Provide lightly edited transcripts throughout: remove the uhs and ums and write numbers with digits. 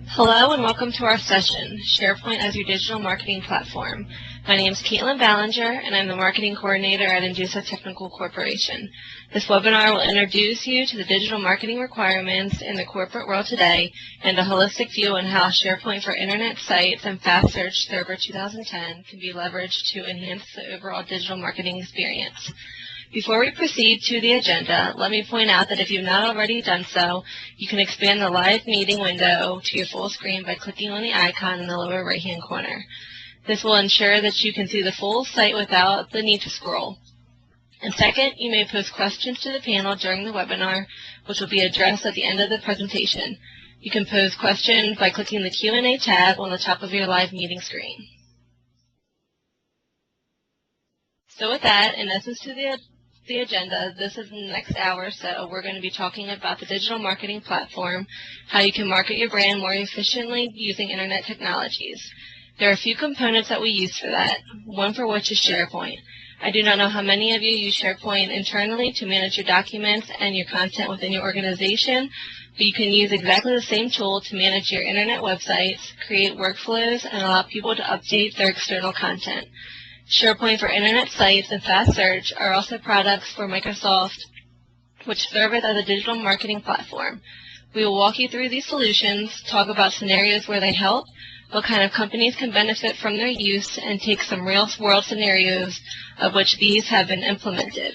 Hello and welcome to our session, SharePoint as your digital marketing platform. My name is Caitlin Ballinger and I'm the marketing coordinator at Indusa Technical Corporation. This webinar will introduce you to the digital marketing requirements in the corporate world today and a holistic view on how SharePoint for Internet sites and Fast Search Server 2010 can be leveraged to enhance the overall digital marketing experience. Before we proceed to the agenda, let me point out that if you've not already done so, you can expand the live meeting window to your full screen by clicking on the icon in the lower right-hand corner. This will ensure that you can see the full site without the need to scroll. And second, you may post questions to the panel during the webinar, which will be addressed at the end of the presentation. You can pose questions by clicking the Q&A tab on the top of your live meeting screen. So with that, in essence to the agenda, this is the next hour or so. We're going to be talking about the digital marketing platform, how you can market your brand more efficiently using internet technologies. There are a few components that we use for that, one for which is SharePoint. I do not know how many of you use SharePoint internally to manage your documents and your content within your organization, but you can use exactly the same tool to manage your internet websites, create workflows, and allow people to update their external content. SharePoint for Internet sites and Fast Search are also products for Microsoft, which serve as a digital marketing platform. We will walk you through these solutions, talk about scenarios where they help, what kind of companies can benefit from their use, and take some real-world scenarios of which these have been implemented.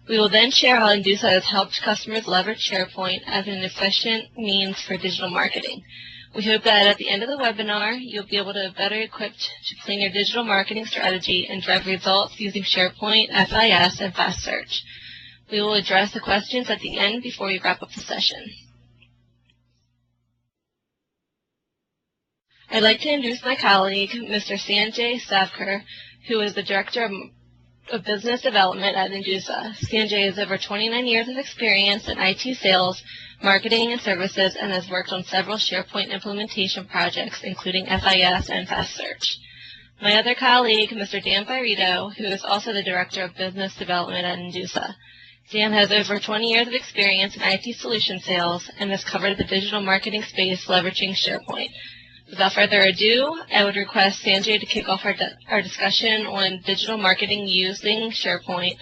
We will then share how Indusa has helped customers leverage SharePoint as an efficient means for digital marketing. We hope that at the end of the webinar, you'll be able to be better equipped to plan your digital marketing strategy and drive results using SharePoint, SIS, and Fast Search. We will address the questions at the end before we wrap up the session. I'd like to introduce my colleague, Mr. Sanjay Savkar, who is the Director of Business Development at Indusa. Sanjay has over 29 years of experience in IT sales, marketing, and services, and has worked on several SharePoint implementation projects, including SIS and Fast Search. My other colleague, Mr. Dan Birito, who is also the Director of Business Development at Indusa. Dan has over 20 years of experience in IT solution sales and has covered the digital marketing space leveraging SharePoint. Without further ado, I would request Sanjay to kick off our discussion on digital marketing using SharePoint.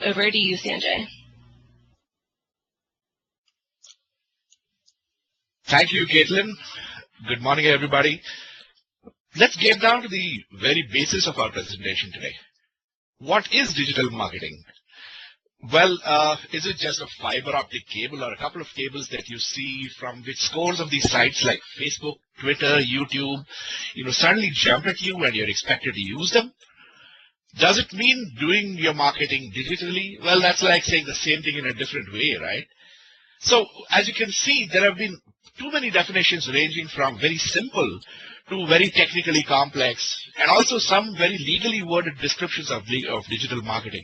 Over to you, Sanjay. Thank you, Caitlin. Good morning, everybody. Let's get down to the very basis of our presentation today. What is digital marketing? Well, is it just a fiber optic cable or a couple of cables that you see from which scores of these sites like Facebook, Twitter, YouTube, suddenly jump at you and you're expected to use them? Does it mean doing your marketing digitally? Well, that's like saying the same thing in a different way, right? So, as you can see, there have been too many definitions ranging from very simple to very technically complex, and also some very legally worded descriptions of digital marketing.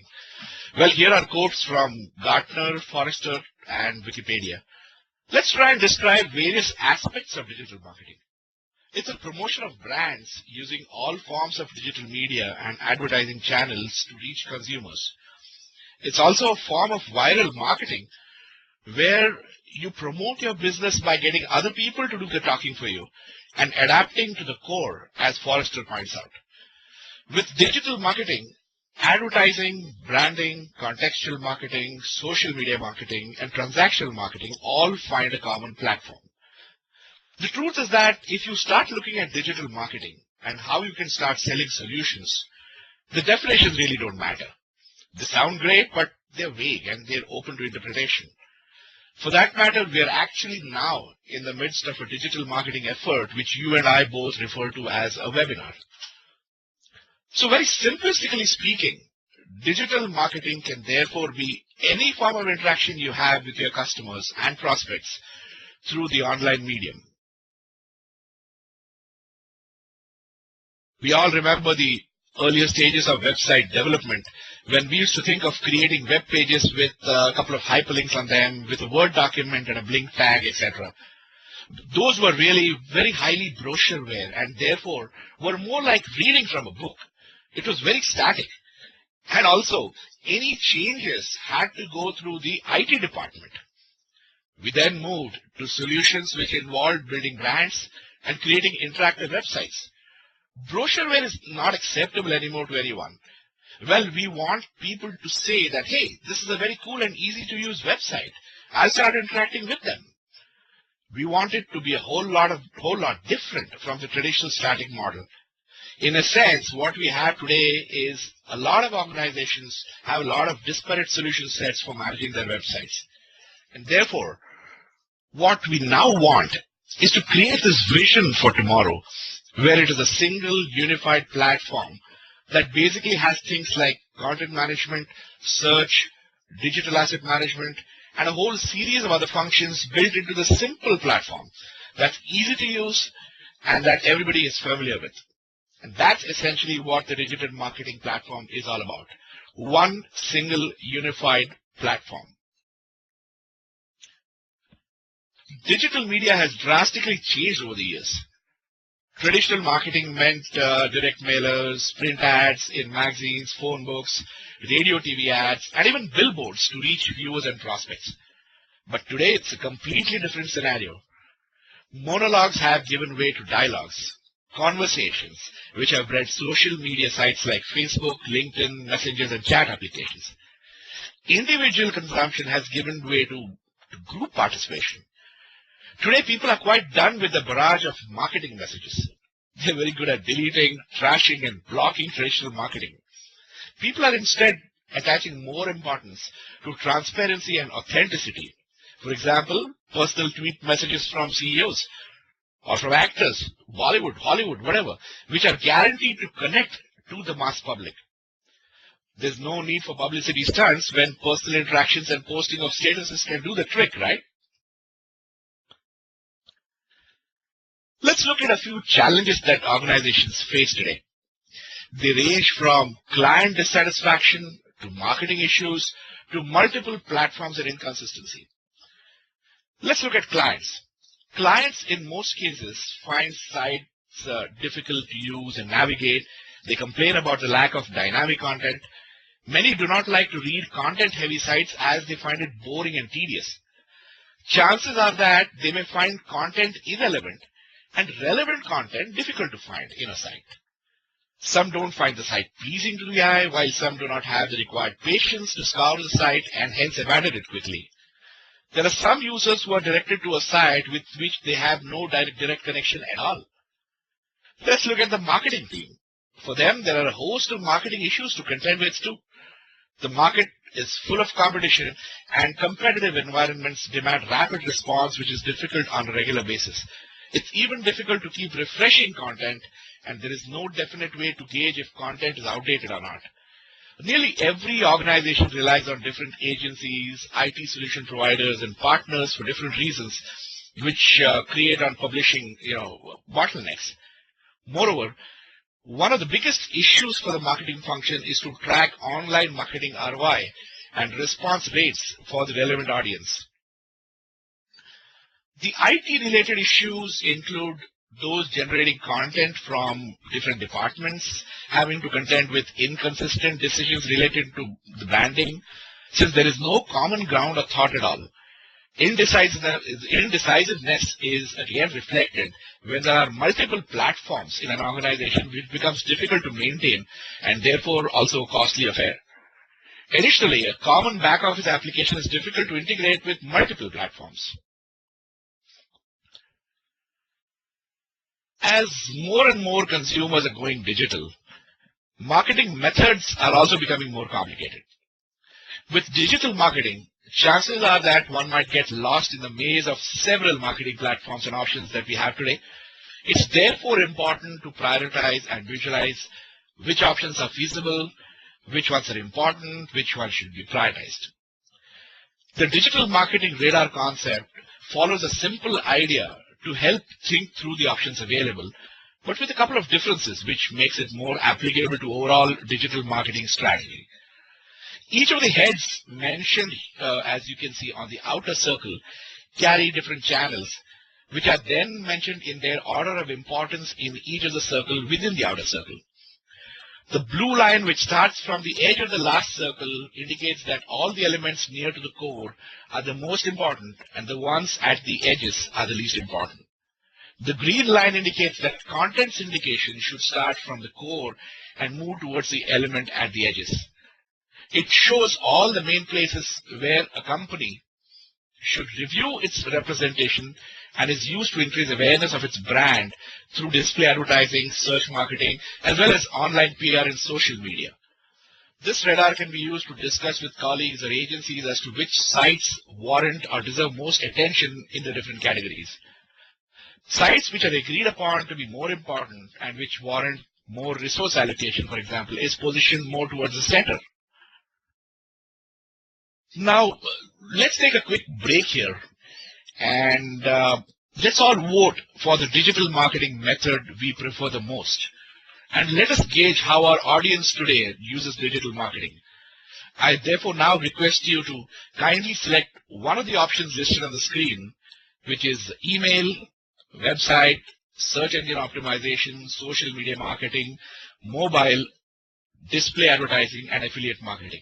Well, here are quotes from Gartner, Forrester, and Wikipedia. Let's try and describe various aspects of digital marketing. It's a promotion of brands using all forms of digital media and advertising channels to reach consumers. It's also a form of viral marketing where you promote your business by getting other people to do the talking for you and adapting to the core, as Forrester points out. With digital marketing, advertising, branding, contextual marketing, social media marketing, and transactional marketing all find a common platform. The truth is that if you start looking at digital marketing and how you can start selling solutions, the definitions really don't matter. They sound great, but they're vague and they're open to interpretation. For that matter, we are actually now in the midst of a digital marketing effort, which you and I both refer to as a webinar. So very simplistically speaking, digital marketing can therefore be any form of interaction you have with your customers and prospects through the online medium. We all remember the earlier stages of website development when we used to think of creating web pages with a couple of hyperlinks on them, with a Word document and a blink tag, etc. Those were really very highly brochureware and therefore were more like reading from a book. It was very static. And also, any changes had to go through the IT department. We then moved to solutions which involved building brands and creating interactive websites. Brochureware is not acceptable anymore to anyone. Well, we want people to say that, hey, this is a very cool and easy to use website. I'll start interacting with them. We want it to be a whole lot different from the traditional static model. In a sense, what we have today is a lot of organizations have a lot of disparate solution sets for managing their websites. And therefore, what we now want is to create this vision for tomorrow, where it is a single unified platform that basically has things like content management, search, digital asset management, and a whole series of other functions built into the simple platform that's easy to use and that everybody is familiar with. And that's essentially what the digital marketing platform is all about. One single unified platform. Digital media has drastically changed over the years. Traditional marketing meant direct mailers, print ads in magazines, phone books, radio, TV ads, and even billboards to reach viewers and prospects. But today it's a completely different scenario. Monologues have given way to dialogues, conversations, which have bred social media sites like Facebook, LinkedIn, messengers, and chat applications. Individual consumption has given way to group participation. Today, people are quite done with the barrage of marketing messages. They're very good at deleting, trashing, and blocking traditional marketing. People are instead attaching more importance to transparency and authenticity. For example, personal tweet messages from CEOs or from actors, Bollywood, Hollywood, whatever, which are guaranteed to connect to the mass public. There's no need for publicity stunts when personal interactions and posting of statuses can do the trick, right? Let's look at a few challenges that organizations face today. They range from client dissatisfaction to marketing issues to multiple platforms and inconsistency. Let's look at clients. Clients, in most cases, find sites difficult to use and navigate. They complain about the lack of dynamic content. Many do not like to read content-heavy sites as they find it boring and tedious. Chances are that they may find content irrelevant and relevant content difficult to find in a site. Some don't find the site pleasing to the eye, while some do not have the required patience to scour the site and hence abandon it quickly. There are some users who are directed to a site with which they have no direct connection at all. Let's look at the marketing team. For them, there are a host of marketing issues to contend with too. The market is full of competition, and competitive environments demand rapid response, which is difficult on a regular basis. It's even difficult to keep refreshing content, and there is no definite way to gauge if content is outdated or not. Nearly every organization relies on different agencies, IT solution providers, and partners for different reasons, which create on publishing, bottlenecks. Moreover, one of the biggest issues for the marketing function is to track online marketing ROI and response rates for the relevant audience. The IT-related issues include those generating content from different departments, having to contend with inconsistent decisions related to the branding, since there is no common ground or thought at all. Indecisiveness is again reflected when there are multiple platforms in an organization, which becomes difficult to maintain and therefore also a costly affair. Additionally, a common back-office application is difficult to integrate with multiple platforms. As more and more consumers are going digital, marketing methods are also becoming more complicated. With digital marketing, chances are that one might get lost in the maze of several marketing platforms and options that we have today. It's therefore important to prioritize and visualize which options are feasible, which ones are important, which ones should be prioritized. The digital marketing radar concept follows a simple idea to help think through the options available, but with a couple of differences which makes it more applicable to overall digital marketing strategy. Each of the heads mentioned, as you can see on the outer circle, carry different channels, which are then mentioned in their order of importance in each of the circle within the outer circle. The blue line, which starts from the edge of the last circle, indicates that all the elements near to the core are the most important and the ones at the edges are the least important. The green line indicates that content syndication should start from the core and move towards the element at the edges. It shows all the main places where a company should review its representation and is used to increase awareness of its brand through display advertising, search marketing, as well as online PR and social media. This radar can be used to discuss with colleagues or agencies as to which sites warrant or deserve most attention in the different categories. Sites which are agreed upon to be more important and which warrant more resource allocation, for example, is positioned more towards the center. Now, let's take a quick break here and let's all vote for the digital marketing method we prefer the most. And let us gauge how our audience today uses digital marketing. I therefore now request you to kindly select one of the options listed on the screen, which is email, website, search engine optimization, social media marketing, mobile, display advertising, and affiliate marketing.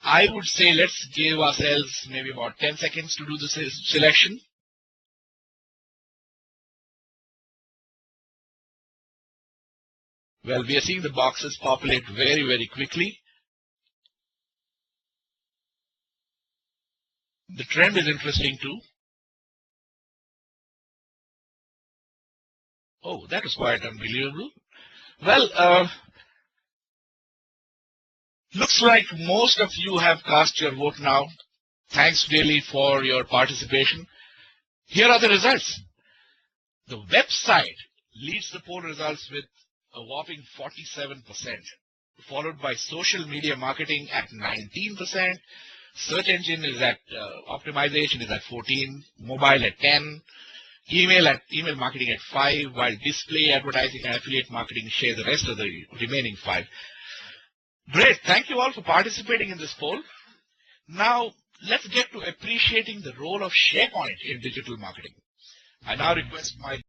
I would say let's give ourselves maybe about 10 seconds to do the selection. Well, we are seeing the boxes populate very, very quickly. The trend is interesting too. Oh, that was quite unbelievable. Well, looks like most of you have cast your vote now. Thanks really for your participation. Here are the results. The website leads the poll results with a whopping 47%, followed by social media marketing at 19%, search engine is at optimization is at 14, mobile at 10, email marketing at 5, while display advertising and affiliate marketing share the rest of the remaining 5. Great, thank you all for participating in this poll. Now let's get to appreciating the role of SharePoint in digital marketing. I now request my